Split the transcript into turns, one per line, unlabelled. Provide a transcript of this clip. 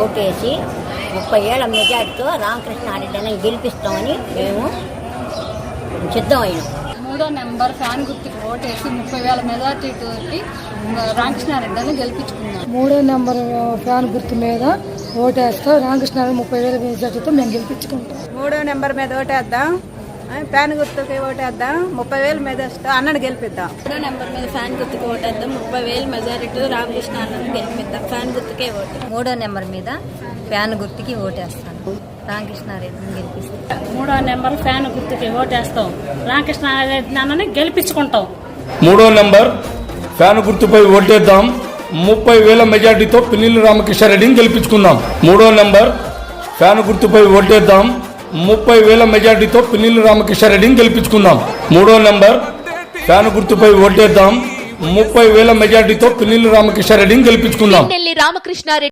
ఓటేసి 30 ఏళ్ల మెజార్టీతో రామకృష్ణారెడ్డిని గెలిపిస్తామని మేము సిద్ధమైనాం.
3వ నెంబర్ ఫ్యాన్ గుర్తుకు ఓటేసి 30,000 మెజార్టీతో రామకృష్ణారెడ్డిని గెలిపించుకున్నాం.
3వ నెంబర్ ఫ్యాన్ గుర్తు మీద ఓటేస్తాం. రామకృష్ణారెడ్డి 30,000 మెజార్టీతో మేము గెలిపించుకుంటాం.
3వ నెంబర్ మీద ఓటేద్దాం. ఫ్యాన్ గుర్తుకి ఓటేద్దాం. 30,000 మెజార్టీతో అన్నను గెలిపిద్దాం.
3వ నెంబర్ మీద ఫ్యాన్ గుర్తుకు ఓటేద్దాం. 30,000 మెజార్టీతో రామకృష్ణారెడ్డిని గెలిపిద్దాం. ఫ్యాన్ గుర్తుకే ఓటు.
3వ నెంబర్ మీద ఫ్యాన్ గుర్తుకి ఓటేస్తాను. రామకృష్ణారెడ్డిని గెలిపిస్తాం.
3వ నెంబర్ ఫ్యాన్ గుర్తుకి ఓటేస్తాం. రామకృష్ణారెడ్డిని గెలిపించుకుంటాం.
3వ నెంబర్ ఫ్యాన్ గుర్తుపై ఓటేద్దాం. 30,000 మెజార్టీతో పిన్నెల్లి రామకృష్ణారెడ్డిని గెలిపించుకుందాం. 3వ నెంబర్ ఫ్యాన్ గుర్తుపై ఓటేద్దాం. 30,000 మెజార్టీతో పిన్నెల్లి రామకృష్ణారెడ్డిని గెలిపించుకుందాం. 3వ నెంబర్ ఫ్యాన్ గుర్తుపై ఓటేద్దాం. 30,000 మెజార్టీతో పిన్నెల్లి రామకృష్ణారెడ్డిని గెలిపించుకుందాం.